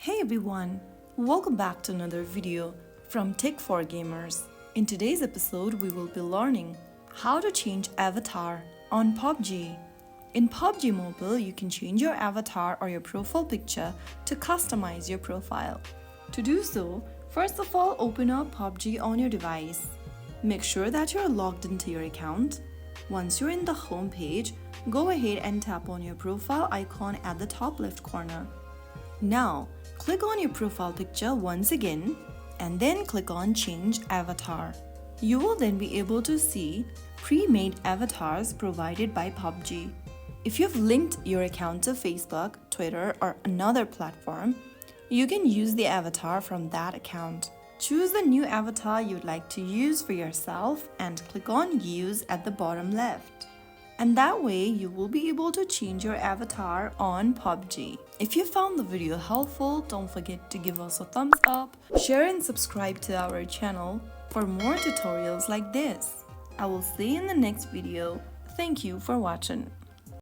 Hey everyone, welcome back to another video from Tech for Gamers. In today's episode, we will be learning how to change avatar on PUBG. In PUBG Mobile, you can change your avatar or your profile picture to customize your profile. To do so, first of all, open up PUBG on your device. Make sure that you're logged into your account. Once you're in the home page, go ahead and tap on your profile icon at the top left corner. Now, click on your profile picture once again and then click on Change Avatar. You will then be able to see pre-made avatars provided by PUBG. If you've linked your account to Facebook, Twitter, or another platform, you can use the avatar from that account. Choose the new avatar you'd like to use for yourself and click on Use at the bottom left. And that way, you will be able to change your avatar on PUBG. If you found the video helpful, don't forget to give us a thumbs up, share and subscribe to our channel for more tutorials like this. I will see you in the next video. Thank you for watching.